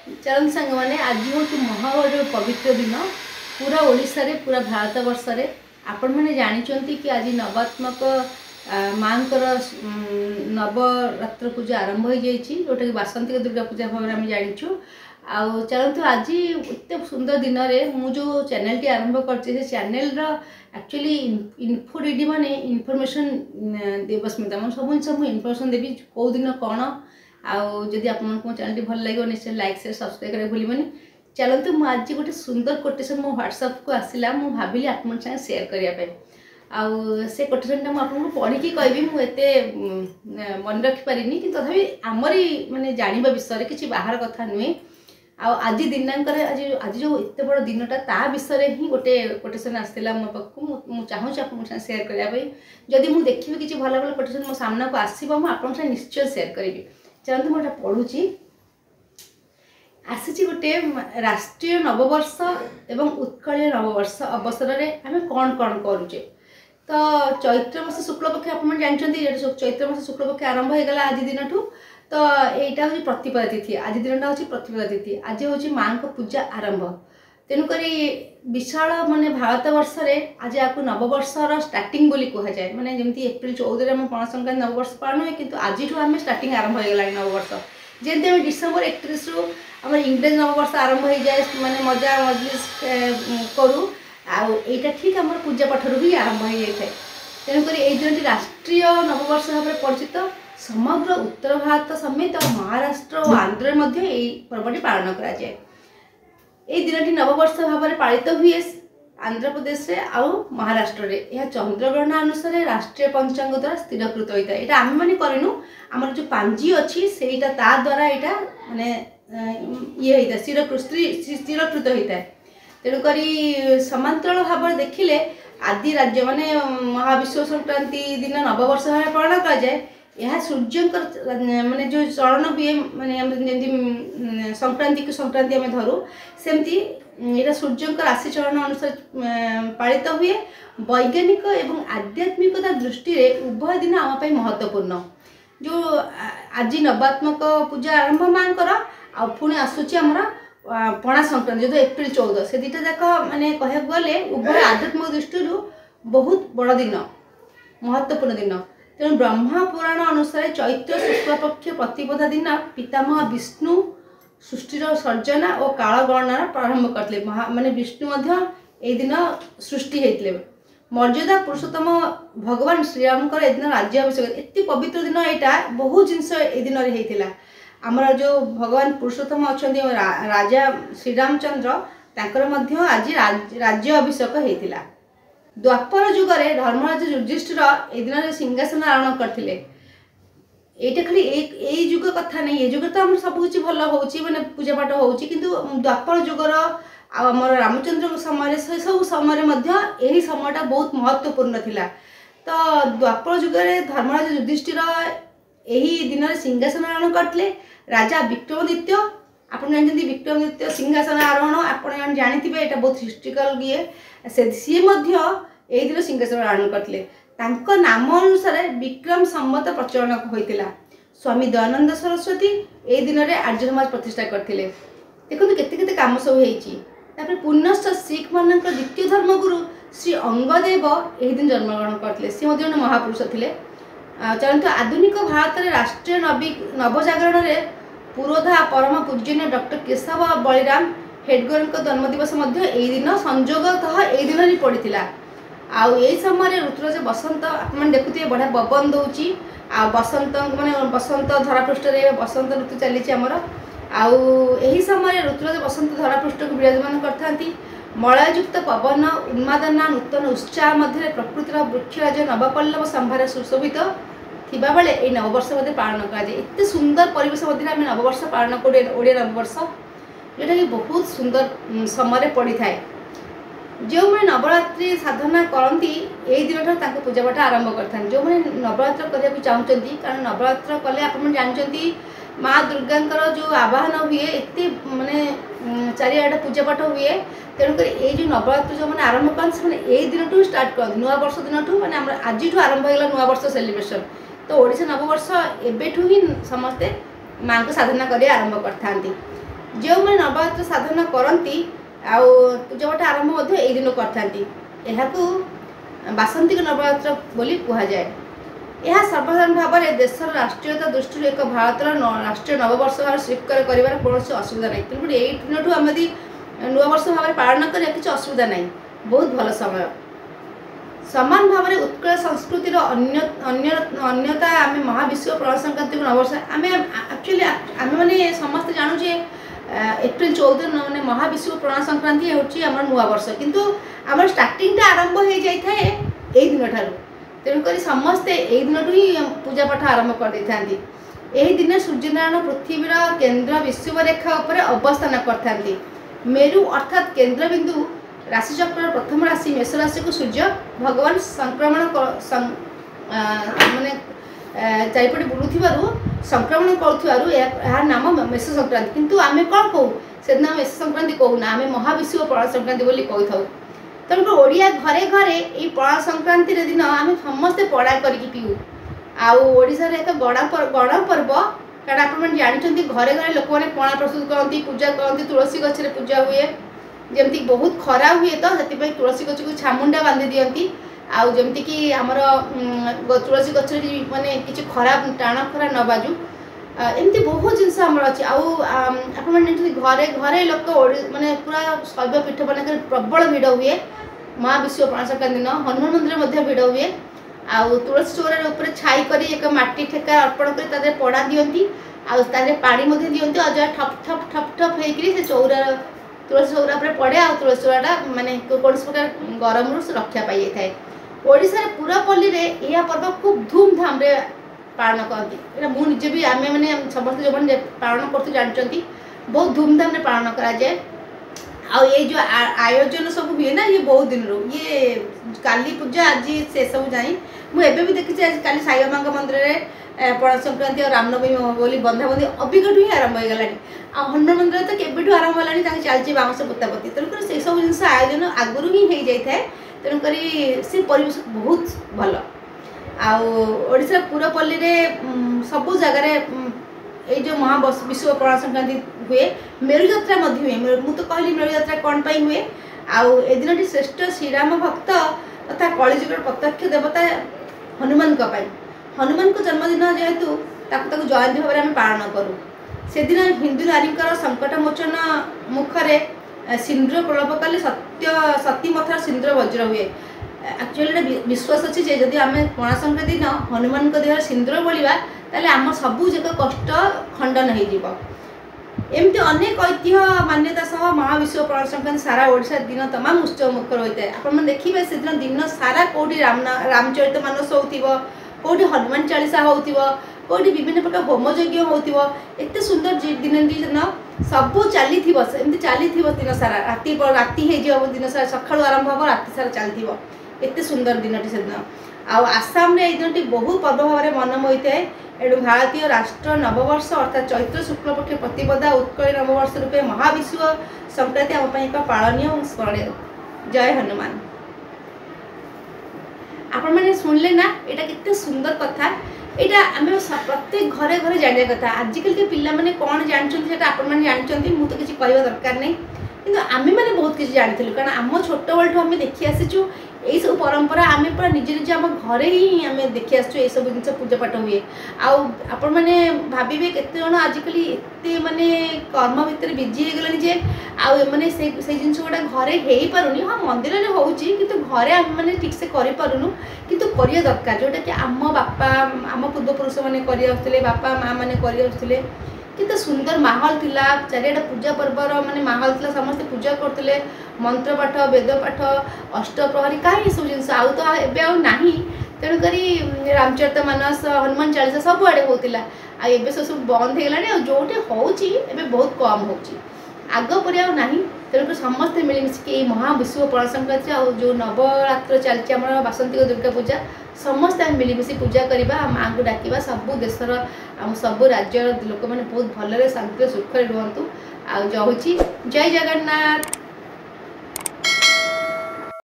चरण सांग मैंने आज हूँ महागौर पवित्र दिन पूरा ओडिशा रे पूरा भारत वर्ष रे आपण मैंने जानते कि आज नवात्मक माँ नवरात्र पूजा आरंभ हो जाइए जोटा कि बासंतिक दुर्गा पूजा भाव में आम जाचु आउ चलतु आज एत सुंदर दिन में मु जो चैनल टी आरंभ कर चैनल एक्चुअली इनफोडीडी माने इनफॉरमेशन देवस्मिता मैं सब जिन इनफॉरमेशन देवी कौ दिन कौन आदि आप चैनल भल लगे निश्चय लाइक शेयर सब्सक्राइब करें भूलि चलते मुझे आज गोटे सुंदर कोटेसन मो व्हाट्सएप को आसला मुझे भाविली आप शेयर करने आउ से कोटेसन मुझे पढ़ी कहबी मुझे मन रखिपारे कि तथापि आमरी माने जाना विषय किसी बाहर कथा नुहे आज दिनांक आज जो एत बड़ दिनटा ता विषय ही गोटे कोटेसन आसाला मो पाखु मुझे चाहूँगी आप शेयर करने जदि मुझे देखी किसी भल भल कोटेसन मो सामना को आसो मुझे निश्चय शेयर करी चलते मुझे पढ़ुची आसी गोटे राष्ट्रीय नववर्ष एवं उत्कलीय नववर्ष अवसर में आम कौन कौन करुचे तो चैत्र मास शुक्लपक्ष आप जानते चैत्र मास शुक्लपक्ष आरंभ हो गला आज दिन ठू तो यहाँ हूँ प्रतिपदा तिथि आज दिन हूँ प्रतिपदा तिथि आज हूँ माँ को पूजा आरंभ तेणुक विशाल माने भारत वर्ष में आज आपको नववर्षर स्टार्टिंग बोली कहुए माने जमी एप्रिल 14 में पणा संक्रांति नववर्ष पालन हुए कि आज आम स्टार्टिंग आरंभ हो गला नववर्ष जमी आम डिसेम्बर 31 रु आम इंग्रेज नववर्ष आरंभ हो जाए माने मजा मजलिस करूँ आईटा ठीक आम पूजा पाठर भी आरंभ हो जाए तेणुक यही दिन राष्ट्रीय नववर्ष भाव में परिचित समग्र उत्तर भारत समेत महाराष्ट्र और आंध्र में पर्वटी पालन करा जाए यही दिन नववर्ष भाव में पालित हुए आंध्र प्रदेश रे आउ महाराष्ट्र रे यह चंद्रग्रहण अनुसार राष्ट्रीय पंचांग द्वारा स्थिरकृत होता है। आम मैंने करनु आमर जो पांजी अच्छी से द्वारा यहाँ माने ये होता स्थिरकृत होता है तेणुक समांतराल भाव में देखिले आदि राज्य माने महाविश्व संक्रांति दिन नववर्ष भाव पालन करा जाए यह सूर्यंकर माने जो चलन हुए माने संक्रांति को संक्रांति आम धरू सेमती यहाँ सूर्यंकर राशि चलन अनुसार पालित हुए वैज्ञानिक एवं आध्यात्मिकता दृष्टि उभय दिन आम महत्वपूर्ण जो आज नवात्मक पूजा आरंभ माँकर पुणी आसूची आमर पणा संक्रांति जो एप्रिल 14 से दुटा जाक माने कह गले उभय आध्यात्मिक दृष्टि बहुत बड़ दिन महत्वपूर्ण दिन तेणु ब्रह्मा पुराण अनुसार चैत्र शुक्लपक्ष प्रतिपदा दिन पितामह विष्णु सृष्टिर सर्जना और काल गणनार प्रारंभ करते माने विष्णु यही दिन सृष्टि होते मर्यादा पुरुषोत्तम भगवान श्रीराम दिन राज्याभिषेक एत पवित्र दिन यहाँ बहुत जिनस दिन होता आमर जो भगवान पुरुषोत्तम अच्छा राजा श्रीरामचंद्र तांकर आज राज्य अभिषेक होता द्वापर जुगे धर्मराज युधिष्ठिर ए दिन सिंहासन आरोहण करते ये खाली यही जुग कथा नहीं ये जुग तो आम सब कुछ भल हो मैंने पूजा पाठ हो द्वापर जुगर आमर रामचंद्र समय से सब समय यही समयटा बहुत महत्वपूर्ण थिला तो द्वापर जुगे धर्मराज युधिष्ठिर यही दिन सिंहासन आरोहण करते राजा विक्रमादित्य आप जानते विक्रमादित्य सिंहासन आरोहण आप जानते यहाँ बहुत हिस्ट्रिकल ये सी यही दिन सिंहासन आरोहण करते नाम अनुसार विक्रम संवत प्रचलन होता स्वामी दयानंद सरस्वती यही दिन में आर्य समाज प्रतिष्ठा करते देखो केते कम सब होपर पुनश्च सिख मान द्वितीय धर्मगुरु श्री अंगदेव यही दिन जन्मग्रहण करते सी जन महापुरुष थे चलते आधुनिक भारत में राष्ट्रीय नवजागरण में पुरोधा परम पूजनीय डॉक्टर केशव बलिराम हेडगर जन्मदिवस यही दिन संजोगतः यही दिन ही पड़ता आउ यही समय ऋतुराज बसंत आप देखुए बढ़िया पवन दौर आ बसंत माने बसंत धरापृष्ठ बसंत ऋतु चली आमर आउ यही समय ऋतुराज बसंत धरापृष्ठ को विराजमान करते मलयुक्त पवन उन्मादना नूतन उत्साह मध्य प्रकृतिर वृक्षराज नवपल्लव संभार सुशोभित थिबा बेले ये नववर्ष मध्य पालन कर सुंदर परिवेश मध्य आम नववर्ष पालन कर ओडिया नववर्ष जोटा कि बहुत सुंदर समय पड़ी था जो मैंने नवरात्रि साधना करती यही दिन पूजा पाठ आरंभ करते जो मैंने नवरात्र करने को चाहते कारण नवरात्र कले आप जानते माँ दुर्गा जो आवाहन हुए एत माने चारिआडे पूजा पाठ हुए तेणुक ये जो नवरात्र जो मैंने आरंभ करते यही दिन स्टार्ट करते नुआ वर्ष दिन मैंने आज आरंभ होगा नुआ वर्ष सेलिब्रेशन तो ओडिशा नववर्ष एबेठू ही समस्ते माँ को साधना कर आरंभ करते जो मैंने नवरात्र साधना करती आउ पूजापाठ आरंभ यही दिन करथांती एहाकू बासंतिक नवरात्र बोली कहा जाए। यह सर्वसाधारण भाव में देशर राष्ट्रीयता दृष्टि एक भारतर राष्ट्रीय नववर्ष भाव स्वीकार कर कौन असुविधा नहीं। तेणुकर यही दिन आम यदि नुआवर्ष भाव में पालन करा किसी असुविधा नहीं, बहुत भल समय। समान भाव में उत्कल संस्कृतिर अन्यता आम महाविश्व प्रण संक्रांति नववर्ष आम एक्चुअली आम मैंने समस्त जानूचे एप्रिल 14 मैंने महाविश्व प्रण संक्रांति हूँ नुआवर्ष, किंतु आम स्टार्टिंगटा आरंभ हो जाए यही दिन ठार। तेणुक समस्ते यही दिन ही पूजापाठ आरंभ कर देते। यही दिन सूर्यनारायण पृथ्वीर केन्द्र विषुवरेखा उपर अवस्थान करते। मेरु अर्थात केन्द्रबिंदु राशिचक्र प्रथम राशि मेष राशि को सूर्य भगवान संक्रमण माने चारिपटे बुलूथिबारु संक्रमण करुथिबारु यार नाम मेष संक्रांति, किंतु आमे कौन कहू से दिन मेष संक्रांति कहूना, आमे महाविश्व पणा संक्रांति बोली कही थाउ। तेणुक ओडिया घरे घरे ये पणा संक्रांति दिन आम समस्ते पड़ा करके पीऊ। आशार एक गण पर्व कारण आप जानते घरे घरे लोक मैंने पणा प्रस्तुत करती पूजा करती तुलसी गछरे पूजा हुए जमती बहुत खरा हुए तो से तुलसी गछ को छामुंडा बांधि दियंती आउ जमती कि आमर तुलसी गछरे माने किछि खराब टाण खरा न बाजू एमती बहुत जिनस आमर अच्छे। घरे घरे लोक माने पूरा शैव पीठ बना प्रबल भिड़ हुए महाविश्व पणा संक्रांति दिन। हनुमान मंदिर भिड़ हुए आउ तुलसी चौरा ऊपर छाई कर एक माटी ठेका अर्पण कर पड़ा दियंती आउ पानी दियंती अजा ठप ठप ठप ठप होकर चौरा तुलसी चौरा पर पड़े आ तुलसी चौराटा माने कौन प्रकार गरम रक्षा पाई जाए। ओडिशा पूरापल्ली में यह पर्व खूब धूमधाम रे पालन करती। मुझे निजे भी आम मैंने समस्त जो मैंने पालन करते जानते बहुत धूमधाम रे पालन करा जाए। आ ये जो आयोजन सब हुए ना ये बहुत दिन रू ये काली पूजा आज से सब जाई मुझे भी देखी काली साई बाबा मंदिर में पणा संक्रांति और रामनवमी बोली बंधाबंधी अबिकठू ही आरंभ हो गलानी। आ हनुमान मंदिर तो केबेठू आरंभ होलानी चलती बाउंस पोतापोती। तेणुक से सब जिन आयोजन आगुरी ही हो जाए। तेणुक से परिवेश बहुत भल। आशा पूरापल्ली में सबू जगार ये जो महाविश्व पणा संक्रांति हुए मेरु यात्रा हुए। मुझे कहली मेरु यात्रा कौन पाई हुए ए दिन श्रेष्ठ श्रीराम भक्त तथा कलिजुगर प्रत्यक्ष देवता हनुमान हनुमान को जन्मदिन जेहेतु जयंती भाव में पालन करूँ से दिन हिंदू नारी संकट मोचन मुखरे सिंदूर प्रलाप कले सत्य सती मथार सिंदूर वज्र हुए। एक्चुअली विश्वास अच्छी जदि आम पणा संक्रांति दिन हनुमान देह सिंदूर बोलिबा ताले आम सबू जक कष्ट खंडन हो। एमती अनेक ऐतिह्य मान्यता सह महाविश्व पणा संक्रांति सारा ओडिशा दिन तमाम उत्सव मुखर होता है। आप देखिए से दिन सारा कौटी रामचरित मानस हो कौटी हनुमान चालीसा हो कौटी विभिन्न प्रकार होम यज्ञ हो एत सुंदर दिन दिन सबू चली चली दिन सारा राति हो दिन सारा सका आरंभ हम राति सारा चलती एत सुंदर दिन से दिन। आसाम रे दिन बहुत पर्व भाव में मन होता है। एणु भारतीय राष्ट्र नववर्ष अर्थात चैत्र शुक्लपक्ष प्रतिपदा उत्कल नववर्ष रूपे महाविश्व संक्रांति आम एक पालनीय और स्मरणीय। जय हनुमान। आपण मैंने शुणिले ना यहाँ केते सुंदर कथा यहाँ आम प्रत्येक घरे घरे जाना कथा। आजिकल के पिला माने कौन जानते आपण मैंने जानते मुझे तो किसी कहवा दरकार नहीं किंतु आम मैंने बहुत किसी जानी कारण आम छोट बेलू आम देखी आसीचु यही सब परंपरा आम पूरा निजे निजे आम घरे ही आम देखी आसचु ये सब जिन पूजापाठ हुए। आपण मैंने भाविबे केते जण आजिकल एते माने कर्म भितर बिजी हो गलानी जे आने से जिन गुड़ा घरे हो पारुनी। हाँ मंदिर में होउची किंतु घरे आम मैंने ठीक से करि पारुनु किंतु करिया दरकार जोटा कि आम बापा आम पूर्वपुरुष मैंने करि आउथले बापा माँ मैंने करि आउथले कितना सुंदर माहौल थिला चारिआडे पूजा पर्वर माने माहौल थिला समस्त पूजा करते मंत्र पाठ वेद पाठ अष्टप्रहरी कहीं सब जिन आउ तो एवं ना तेणुक रामचरित मानस हनुमान चालीसा सबुआड़े होता आ सब बंद हो गला जोटे होबे बहुत कम हो आग पर ना तेणुक समस्ते मिलमिशिकी महाविश्व पणा संक्रांति जो नवरात्र चलती आम बासंतिक दुर्गा पूजा समस्ते आम मिलमिशि पूजा करवा माँ को डाक सबू देशर आम सब राज्यर लोक मैंने बहुत भलरे शांति सुख रुहतु। आ जय जगन्नाथ।